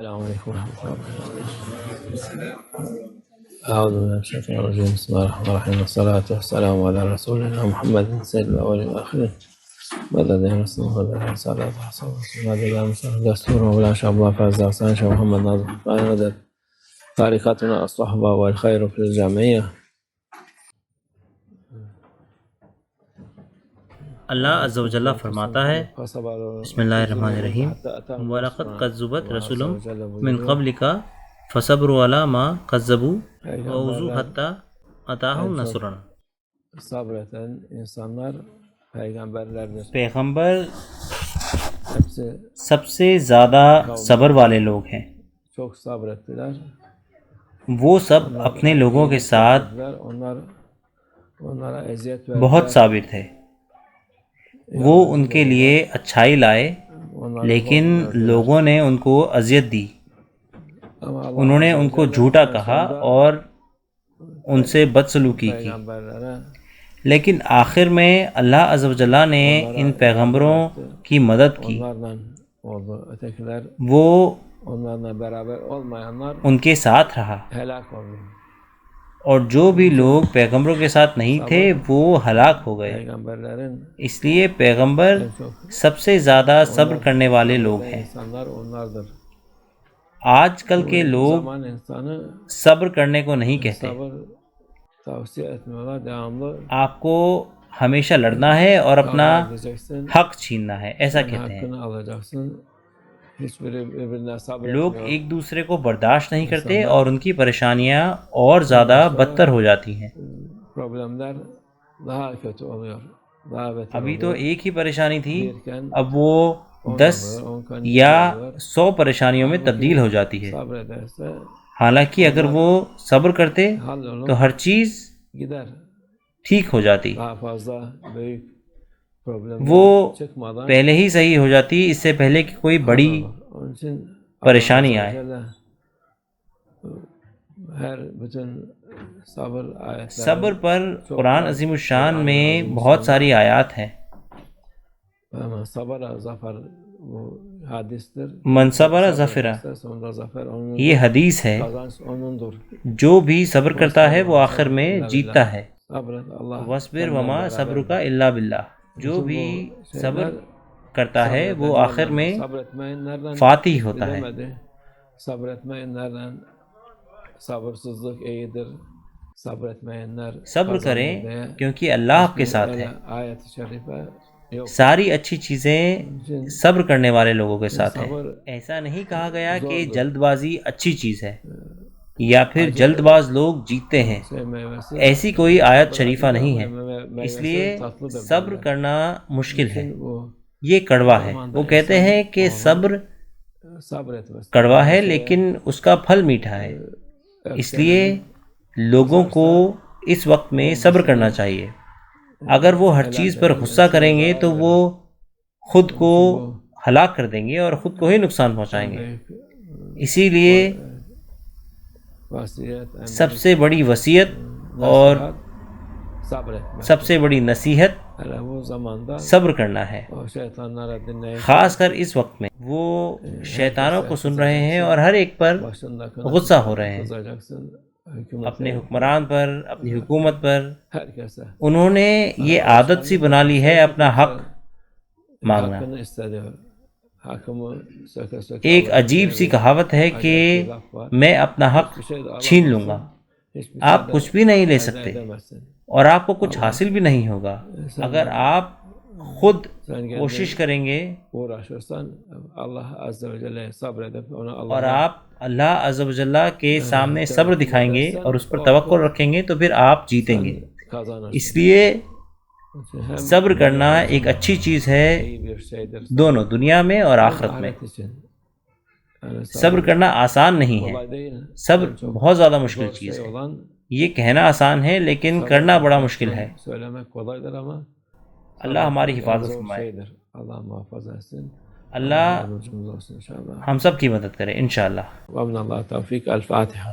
السلام علیکم ورحمۃ اللہ وبرکاتہ۔ اعوذ باللہ من الشیطان الرجیم، بسم اللہ الرحمن الرحیم، والصلاۃ والسلام علی رسول اللہ محمد سید الاولین والآخرین مدد رسول اللہ صلی اللہ علیہ وسلم دستور مولانا شاہ عبد اللہ فیض حسین شاہ محمد ناظم قائد طریقتنا الصحبہ والخیر فی الجامعیہ۔ اللہ عز و جل فرماتا ہے، بسم اللہ الرحمن الرحیم، وَلَقَدْ كَذَّبَتْ رُسُلٌ مِّن قَبْلِكَ فَصَبْرُوا عَلَىٰ مَا كَذَّبُوا وَأُوذُوا حَتَّىٰ أَتَاهُمْ نَصْرُنَا۔ صبر eden insanlar peygamberlerdir. پیغمبر Hepsi سب سے زیادہ صبر والے لوگ ہیں۔ çok sabrettiler. وہ سب اپنے لوگوں کے ساتھ onlara eziyet verdiler. بہت صابر تھے۔ وہ ان کے لیے اچھائی لائے، لیکن لوگوں نے ان کو اذیت دی۔ انہوں نے ان کو جھوٹا کہا اور ان سے بدسلوکی کی، لیکن آخر میں اللہ عز و جل نے ان پیغمبروں کی مدد کی۔ وہ ان کے ساتھ رہا، اور جو بھی لوگ پیغمبروں کے ساتھ نہیں تھے وہ ہلاک ہو گئے۔ اس لیے پیغمبر سب سے زیادہ صبر کرنے والے لوگ ہیں۔ آج کل کے لوگ صبر کرنے کو نہیں کہتے، آپ کو ہمیشہ لڑنا ہے اور اپنا حق چھیننا ہے، ایسا کہتے ہیں۔ لوگ ایک دوسرے کو برداشت نہیں کرتے اور ان کی پریشانیاں اور زیادہ بدتر ہو جاتی ہیں۔ ابھی تو ایک ہی پریشانی تھی، اب وہ 10 یا 100 پریشانیوں میں تبدیل ہو جاتی ہے۔ حالانکہ اگر وہ صبر کرتے تو ہر چیز ٹھیک ہو جاتی، وہ پہلے ہی صحیح ہو جاتی، اس سے پہلے کہ کوئی بڑی پریشانی آئے۔ صبر پر قرآن عظیم الشان میں بہت ساری آیات ہیں۔ من صبر ظفر، یہ حدیث ہے، جو بھی صبر کرتا ہے وہ آخر میں جیتتا ہے۔ وَاصْبِرْ وَمَا صَبْرُكَ إِلَّا بِاللَّهِ، جو بھی صبر کرتا ہے وہ آخر میں فاتح ہوتا ہے۔ صبر کریں کیونکہ اللہ آپ کے ساتھ ہے۔ ساری اچھی چیزیں صبر کرنے والے لوگوں کے ساتھ ہیں۔ ایسا نہیں کہا گیا کہ جلد بازی اچھی چیز ہے یا پھر جلد باز لوگ جیتتے ہیں، ایسی کوئی آیت شریفہ نہیں ہے۔ اس لیے صبر کرنا مشکل ہے، یہ کڑوا ہے۔ وہ کہتے ہیں کہ صبر کڑوا ہے لیکن اس کا پھل میٹھا ہے، اس لیے لوگوں کو اس وقت میں صبر کرنا چاہیے۔ اگر وہ ہر چیز پر غصہ کریں گے تو وہ خود کو ہلاک کر دیں گے اور خود کو ہی نقصان پہنچائیں گے۔ اسی لیے سب سے بڑی وصیت اور سب سے بڑی نصیحت صبر کرنا ہے، خاص کر اس وقت میں۔ وہ شیطانوں کو سن رہے ہیں اور ہر ایک پر غصہ ہو رہے ہیں، اپنے حکمران پر، اپنی حکومت پر۔ انہوں نے یہ عادت سی بنا لی ہے اپنا حق مانگنا۔ ایک عجیب سی کہاوت ہے کہ میں اپنا حق چھین لوں گا۔ آپ کچھ بھی نہیں لے سکتے اور آپ کو کچھ حاصل بھی نہیں ہوگا۔ اگر آپ خود کوشش کریں گے اور آپ اللہ عز و جل کے سامنے صبر دکھائیں گے اور اس پر توکل رکھیں گے تو پھر آپ جیتیں گے۔ اس لیے صبر کرنا ایک اچھی چیز ہے، دونوں دنیا میں اور آخرت میں۔ صبر کرنا آسان نہیں ہے، صبر بہت زیادہ مشکل چیز ہے۔ یہ کہنا آسان ہے لیکن کرنا بڑا مشکل ہے۔ اللہ ہماری حفاظت فرمائے، اللہ ہم سب کی مدد کرے انشاءاللہ۔ ومن اللہ توفیق۔ الفاتحہ۔